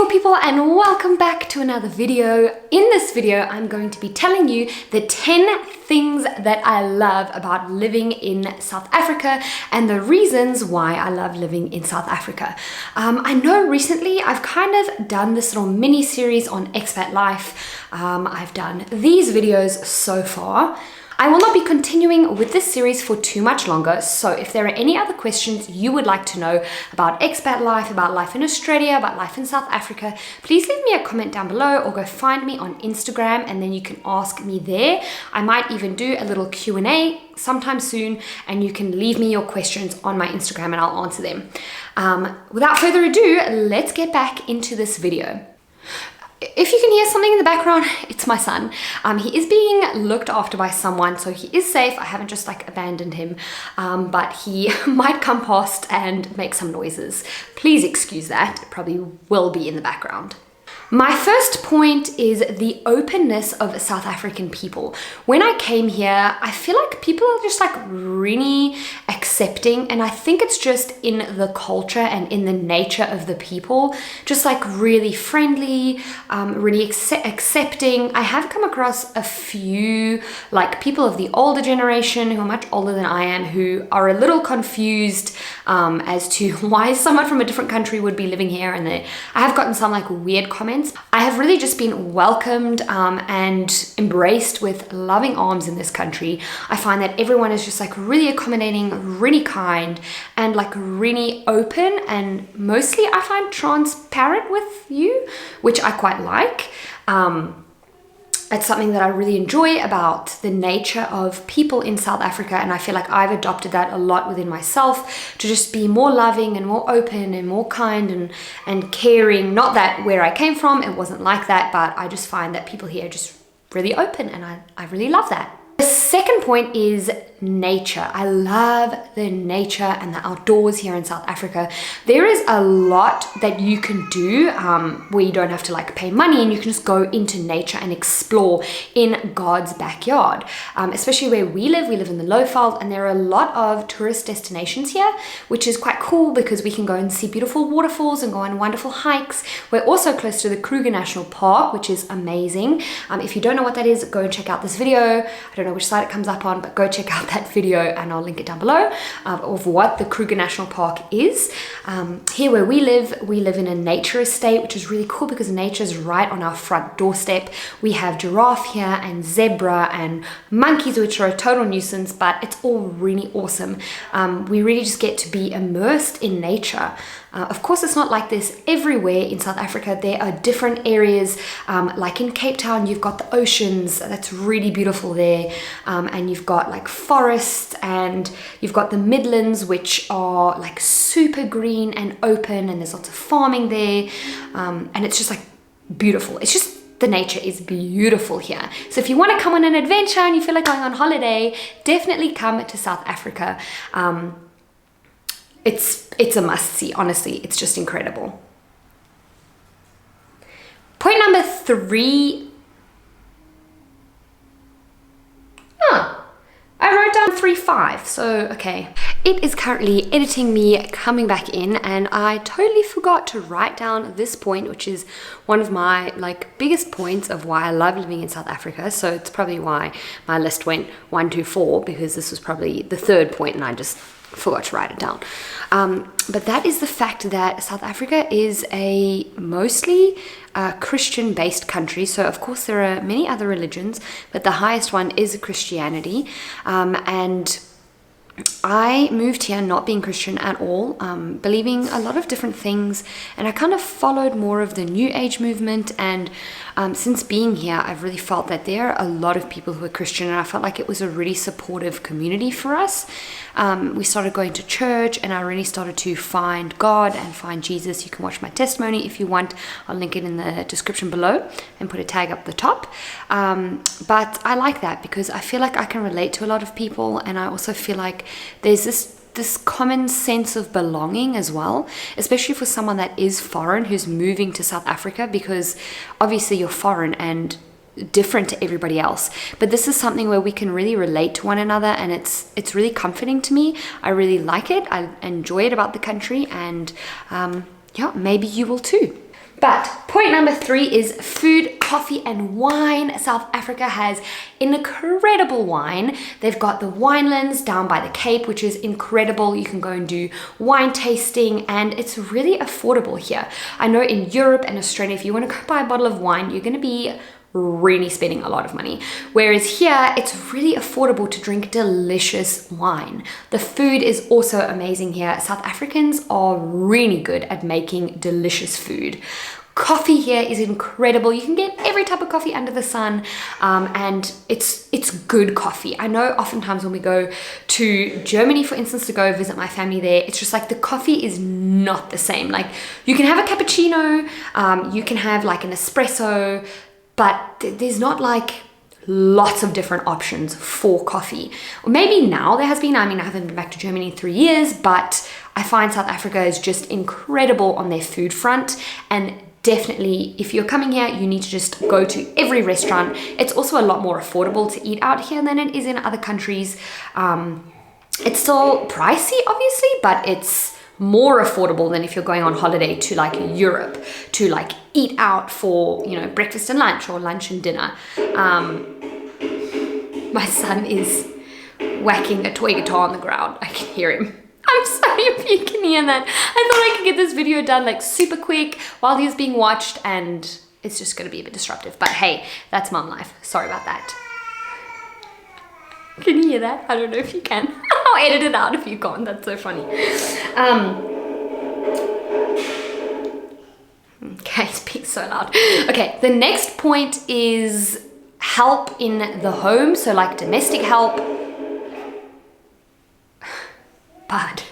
beautiful people, and welcome back to another video. In this video, I'm going to be telling you the 10 things that I love about living in South Africa and the reasons why I love living in South Africa. I know recently I've kind of done this little mini series on expat life. I've done these videos so far. I will not be continuing with this series for too much longer, so if there are any other questions you would like to know about expat life, about life in Australia, about life in South Africa, please leave me a comment down below or go find me on Instagram and then you can ask me there. I might even do a little Q&A sometime soon and you can leave me your questions on my Instagram and I'll answer them. Without further ado, let's get back into this video. If you can hear something in the background, it's my son. He is being looked after by someone, so he is safe. I haven't just like abandoned him, but he might come past and make some noises. Please excuse that. It probably will be in the background. My first point is the openness of South African people. When I came here, I feel like people are just like really accepting, and I think it's just in the culture and in the nature of the people, just like really friendly, really accepting. I have come across a few like people of the older generation who are much older than I am who are a little confused as to why someone from a different country would be living here, and I have gotten some like weird comments. I have really just been welcomed and embraced with loving arms in this country. I find that everyone is just like really accommodating, really kind, and like really open, and mostly I find transparent with you, which I quite like. It's something that I really enjoy about the nature of people in South Africa, and I feel like I've adopted that a lot within myself to just be more loving and more open and more kind and caring. Not that where I came from it wasn't like that, but I just find that people here are just really open, and I really love that. The second point is nature. I love the nature and the outdoors here in South Africa. There is a lot that you can do where you don't have to like pay money, and you can just go into nature and explore in God's backyard. Especially where we live in the Lowveld, and there are a lot of tourist destinations here, which is quite cool because we can go and see beautiful waterfalls and go on wonderful hikes. We're also close to the Kruger National Park, which is amazing. If you don't know what that is, go and check out this video. I don't know which site it comes up on, but go check out that video and I'll link it down below of what the Kruger National Park is. Here where we live in a nature estate, which is really cool because nature is right on our front doorstep. We have giraffe here and zebra and monkeys, which are a total nuisance, but it's all really awesome. We really just get to be immersed in nature. Of course, it's not like this everywhere in South Africa. There are different areas, like in Cape Town, you've got the oceans, that's really beautiful there. And you've got like forests, and you've got the Midlands, which are like super green and open, and there's lots of farming there. And it's just like beautiful. It's just, the nature is beautiful here. So if you want to come on an adventure and you feel like going on holiday, definitely come to South Africa. It's a must-see, honestly. It's just incredible. Point number 3. I wrote down 3.5, so okay. It is currently editing me coming back in, and I totally forgot to write down this point, which is one of my like biggest points of why I love living in South Africa. So it's probably why my list went 1, 2, 4, because this was probably the third point and I just forgot to write it down. But that is the fact that South Africa is a mostly Christian-based country. So of course there are many other religions, but the highest one is Christianity. And I moved here not being Christian at all, believing a lot of different things, and I kind of followed more of the New Age movement. And since being here, I've really felt that there are a lot of people who are Christian, and I felt like it was a really supportive community for us. We started going to church, and I really started to find God and find Jesus. You can watch my testimony if you want. I'll link it in the description below and put a tag up the top. But I like that because I feel like I can relate to a lot of people, and I also feel like there's this common sense of belonging as well, especially for someone that is foreign who's moving to South Africa, because obviously you're foreign and different to everybody else, but this is something where we can really relate to one another, and it's really comforting to me. I really like it. I enjoy it about the country, and yeah, maybe you will too. But point number 3 is food, coffee, and wine. South Africa has incredible wine. They've got the winelands down by the Cape, which is incredible. You can go and do wine tasting, and it's really affordable here. I know in Europe and Australia, if you want to go buy a bottle of wine, you're going to be really spending a lot of money. Whereas here, it's really affordable to drink delicious wine. The food is also amazing here. South Africans are really good at making delicious food. Coffee here is incredible. You can get every type of coffee under the sun, and it's good coffee. I know oftentimes when we go to Germany, for instance, to go visit my family there, it's just like the coffee is not the same. Like you can have a cappuccino, you can have like an espresso, but there's not like lots of different options for coffee. Or maybe now there has been. I mean, I haven't been back to Germany in 3 years, but I find South Africa is just incredible on their food front. And definitely, if you're coming here, you need to just go to every restaurant. It's also a lot more affordable to eat out here than it is in other countries. It's still pricey, obviously, but it's more affordable than if you're going on holiday to like Europe to like eat out for, you know, breakfast and lunch or lunch and dinner. My son is whacking a toy guitar on the ground. I can hear him. I'm sorry if you can hear that. I thought I could get this video done like super quick while he was being watched, and it's just going to be a bit disruptive. But hey, that's mom life. Sorry about that. Can you hear that? I don't know if you can. I'll edit it out if you can't. That's so funny. Okay, it's being so loud. Okay, the next point is help in the home. So like domestic help. Bad.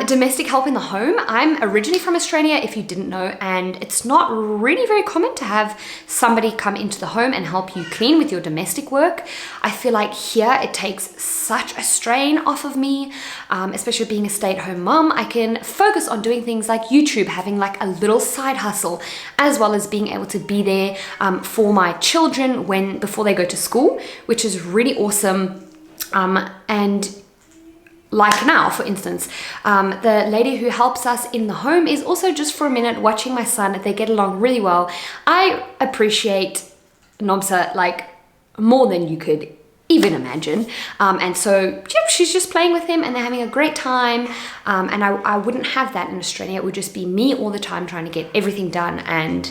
Domestic help in the home. I'm originally from Australia, if you didn't know, and it's not really very common to have somebody come into the home and help you clean with your domestic work. I feel like here it takes such a strain off of me, especially being a stay-at-home mom. I can focus on doing things like YouTube, having like a little side hustle, as well as being able to be there for my children before they go to school, which is really awesome. And like now, for instance, the lady who helps us in the home is also just for a minute watching my son. They get along really well. I appreciate Nomsa like more than you could even imagine. And so yep, she's just playing with him and they're having a great time. And I wouldn't have that in Australia. It would just be me all the time trying to get everything done, and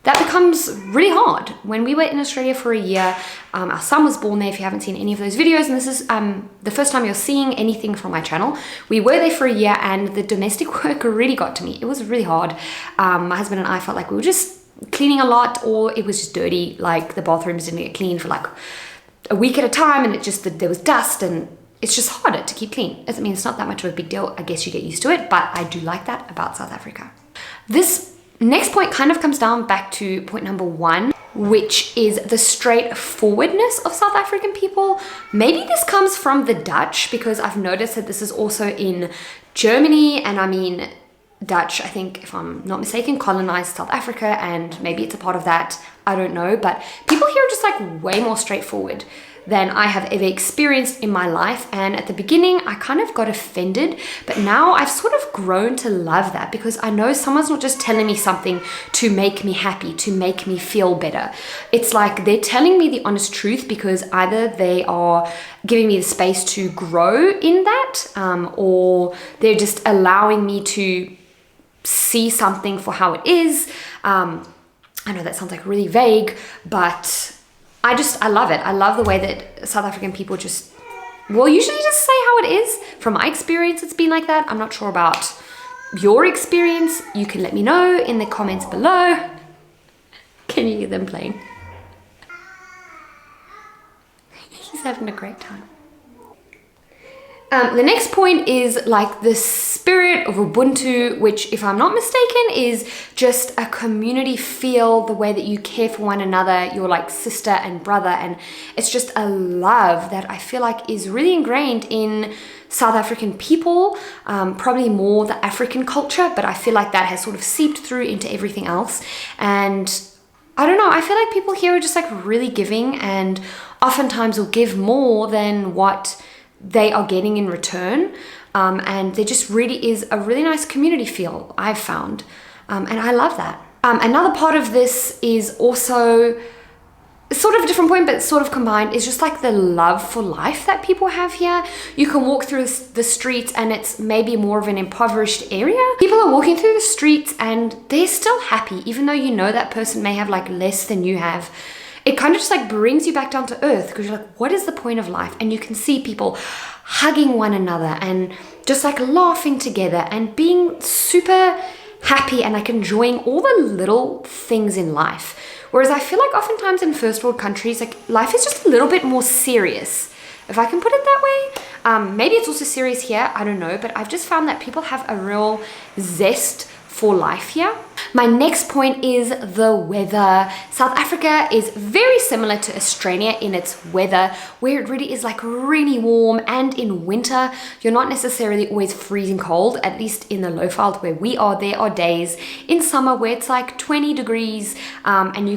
that becomes really hard. When we were in Australia for a year, our son was born there. If you haven't seen any of those videos, and this is the first time you're seeing anything from my channel, we were there for a year and the domestic work really got to me. It was really hard. My husband and I felt like we were just cleaning a lot, or it was just dirty. Like the bathrooms didn't get cleaned for like a week at a time, and there was dust, and it's just harder to keep clean. I mean, it's not that much of a big deal. I guess you get used to it, but I do like that about South Africa. This next point kind of comes down back to point number 1, which is the straightforwardness of South African people. Maybe this comes from the Dutch, because I've noticed that this is also in Germany, and I mean, Dutch, I think, if I'm not mistaken, colonized South Africa, and maybe it's a part of that, I don't know, but people here are just like way more straightforward than I have ever experienced in my life. And at the beginning, I kind of got offended, but now I've sort of grown to love that, because I know someone's not just telling me something to make me happy, to make me feel better. It's like they're telling me the honest truth, because either they are giving me the space to grow in that, or they're just allowing me to see something for how it is. I know that sounds like really vague, but I love it. I love the way that South African people just, well, usually just say how it is. From my experience, it's been like that. I'm not sure about your experience. You can let me know in the comments below. Can you hear them playing? He's having a great time. The next point is like the spirit of Ubuntu, which, if I'm not mistaken, is just a community feel, the way that you care for one another, your like sister and brother, and it's just a love that I feel like is really ingrained in South African people, probably more the African culture, but I feel like that has sort of seeped through into everything else. And I don't know, I feel like people here are just like really giving, and oftentimes will give more than what they are getting in return. and there just really is a really nice community feel, I've found, and I love that. Another part of this is also sort of a different point, but sort of combined, is just like the love for life that people have here. You can walk through the streets and it's maybe more of an impoverished area. People are walking through the streets and they're still happy, even though you know that person may have like less than you have. It kind of just like brings you back down to earth, because you're like, what is the point of life? And you can see people hugging one another and just like laughing together and being super happy and like enjoying all the little things in life. Whereas I feel like oftentimes in first world countries, like life is just a little bit more serious, if I can put it that way. Maybe it's also serious here, I don't know, but I've just found that people have a real zest for life here. My next point is the weather. South Africa is very similar to Australia in its weather, where it really is like really warm, and in winter you're not necessarily always freezing cold. At least in the Lowveld where we are, there are days in summer where it's like 20 degrees and you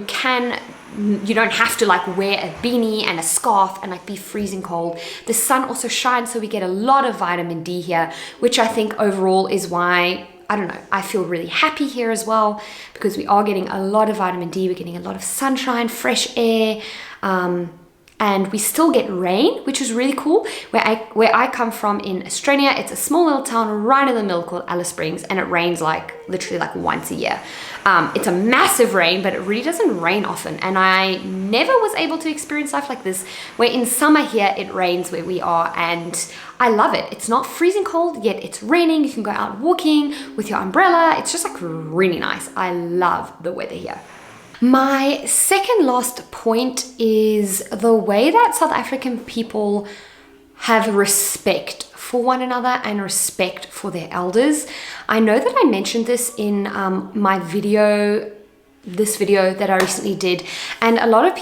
don't have to like wear a beanie and a scarf and like be freezing cold. The sun also shines, so we get a lot of vitamin D here, which I think overall is why, I don't know, I feel really happy here as well, because we are getting a lot of vitamin D, we're getting a lot of sunshine, fresh air, and we still get rain, which is really cool. Where I come from in Australia, it's a small little town right in the middle called Alice Springs, and it rains like literally like once a year. It's a massive rain, but it really doesn't rain often, and I never was able to experience life like this, where in summer here it rains where we are, and I love it. It's not freezing cold, yet it's raining. You can go out walking with your umbrella. It's just like really nice. I love the weather here. My second last point is the way that South African people have respect for one another and respect for their elders. I know that I mentioned this in my video, this video that I recently did, and a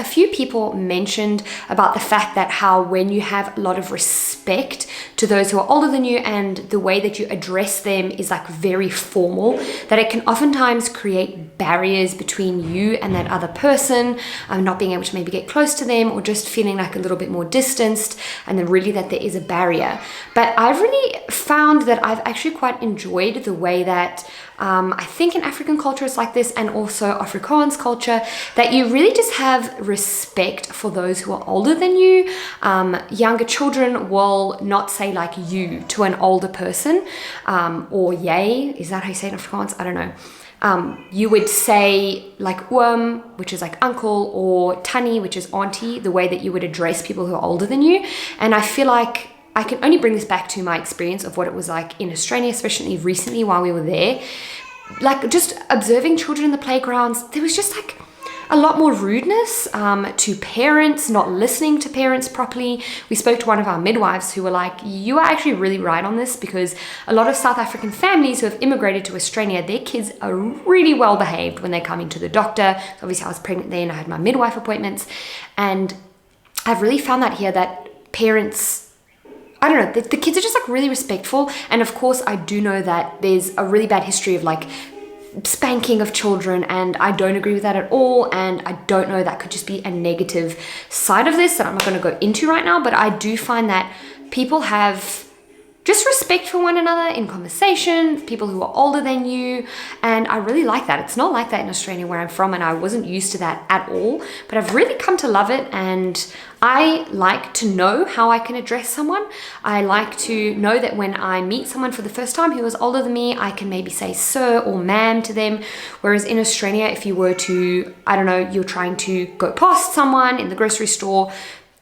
few people mentioned about the fact that how when you have a lot of respect to those who are older than you and the way that you address them is like very formal, that it can oftentimes create barriers between you and that other person, not being able to maybe get close to them, or just feeling like a little bit more distanced, and then really that there is a barrier. But I've really found that I've actually quite enjoyed the way that I think in African culture it's like this, and also Afrikaans culture, that you really just have respect for those who are older than you. Younger children will not say like you to an older person, or yay, is that how you say it in Afrikaans? I don't know. You would say like which is like uncle, or tannie, which is auntie, the way that you would address people who are older than you. And I feel like I can only bring this back to my experience of what it was like in Australia, especially recently while we were there. Like just observing children in the playgrounds, there was just like a lot more rudeness to parents, not listening to parents properly. We spoke to one of our midwives who were like, you are actually really right on this, because a lot of South African families who have immigrated to Australia, their kids are really well behaved when they come into the doctor. Obviously I was pregnant then, I had my midwife appointments, and I've really found that here, that parents, I don't know, the kids are just like really respectful. And of course I do know that there's a really bad history of like spanking of children, and I don't agree with that at all, and I don't know, that could just be a negative side of this that I'm not going to go into right now. But I do find that people have just respect for one another in conversation, people who are older than you, and I really like that. It's not like that in Australia where I'm from, and I wasn't used to that at all, but I've really come to love it. And I like to know how I can address someone. I like to know that when I meet someone for the first time who is older than me, I can maybe say sir or ma'am to them. Whereas in Australia, if you were to, I don't know, you're trying to go past someone in the grocery store,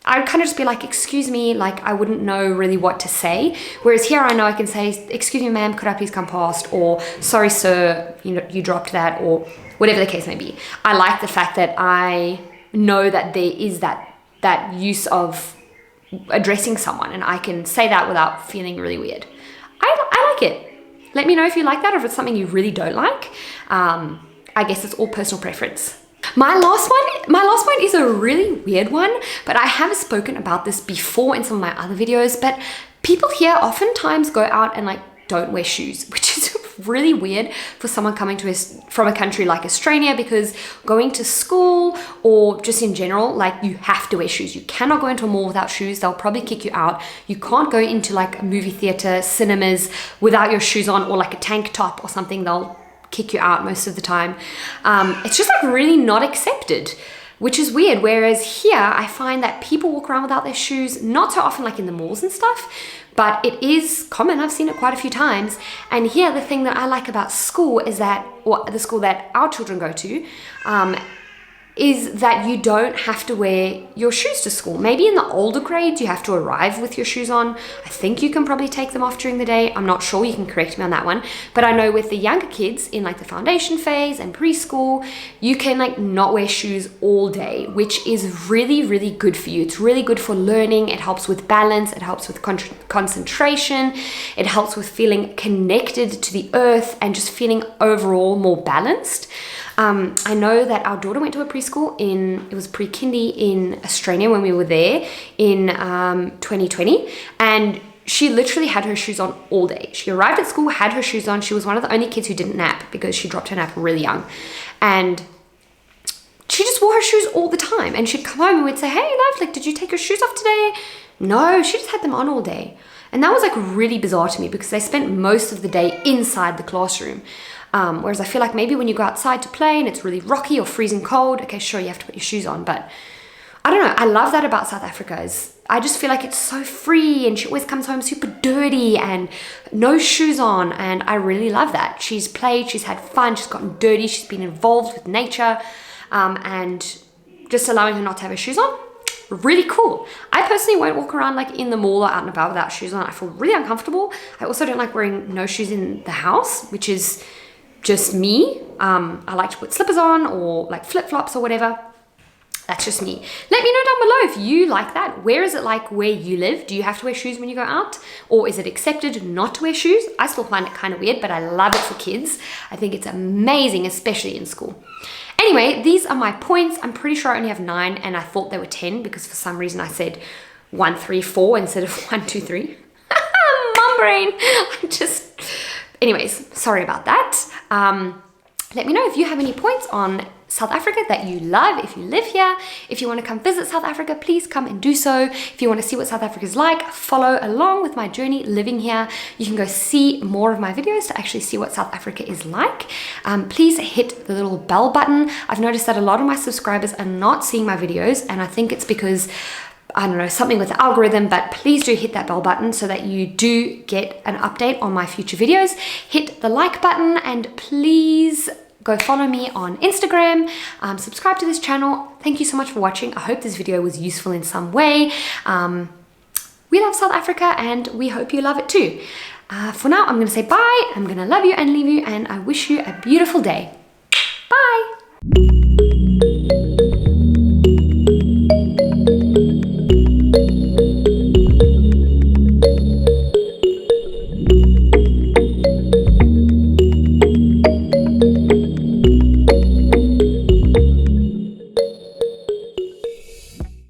I would kind of just be like, excuse me, like I wouldn't know really what to say. Whereas here I know I can say, excuse me ma'am, could I please come past? Or sorry sir, you dropped that, or whatever the case may be. I like the fact that I know that there is that use of addressing someone, and I can say that without feeling really weird. I like it. Let me know if you like that, or if it's something you really don't like. I guess it's all personal preference. My last one is a really weird one, but I have spoken about this before in some of my other videos. But people here oftentimes go out and like don't wear shoes, which is really weird for someone coming to us from a country like Australia, because going to school or just in general, like you have to wear shoes. You cannot go into a mall without shoes. They'll probably kick you out. You can't go into like a movie theater, cinemas without your shoes on, or like a tank top or something. They'll kick you out most of the time. It's just like really not accepted, which is weird. Whereas here, I find that people walk around without their shoes, not so often like in the malls and stuff, but it is common. I've seen it quite a few times. And here, the thing that I like about school is that, or the school that our children go to, is that you don't have to wear your shoes to school. Maybe in the older grades, you have to arrive with your shoes on. I think you can probably take them off during the day. I'm not sure, you can correct me on that one. But I know with the younger kids in like the foundation phase and preschool, you can like not wear shoes all day, which is really, really good for you. It's really good for learning. It helps with balance. It helps with concentration. It helps with feeling connected to the earth and just feeling overall more balanced. I know that our daughter went to a preschool it was pre-kindy in Australia when we were there in 2020, and she literally had her shoes on all day. She arrived at school, had her shoes on. She was one of the only kids who didn't nap because she dropped her nap really young. And she just wore her shoes all the time. And she'd come home and we'd say, hey, love, like, did you take your shoes off today? No, she just had them on all day. And that was like really bizarre to me because they spent most of the day inside the classroom. Whereas I feel like maybe when you go outside to play and it's really rocky or freezing cold, okay, sure, you have to put your shoes on. But I don't know, I love that about South Africa. I just feel like it's so free, and she always comes home super dirty and no shoes on. And I really love that. She's played, she's had fun, she's gotten dirty, she's been involved with nature, and just allowing her not to have her shoes on, really cool. I personally won't walk around like in the mall or out and about without shoes on. I feel really uncomfortable. I also don't like wearing no shoes in the house, which is just me. I like to put slippers on or like flip-flops or whatever. That's just me. Let me know down below if you like that. Where is it like where you live? Do you have to wear shoes when you go out? Or is it accepted not to wear shoes? I still find it kind of weird, but I love it for kids. I think it's amazing, especially in school. Anyway, these are my points. I'm pretty sure I only have 9, and I thought there were 10 because for some reason I said 1, 3, 4 instead of 1, 2, 3. Mum brain. Anyways, sorry about that. Let me know if you have any points on South Africa that you love, if you live here. If you want to come visit South Africa, please come and do so. If you want to see what South Africa is like, follow along with my journey living here. You can go see more of my videos to actually see what South Africa is like. Please hit the little bell button. I've noticed that a lot of my subscribers are not seeing my videos, and I think it's because, I don't know, something with the algorithm, but please do hit that bell button so that you do get an update on my future videos. Hit the like button, and please go follow me on Instagram. Subscribe to this channel. Thank you so much for watching. I hope this video was useful in some way. We love South Africa, and we hope you love it too. For now, I'm going to say bye. I'm going to love you and leave you, and I wish you a beautiful day.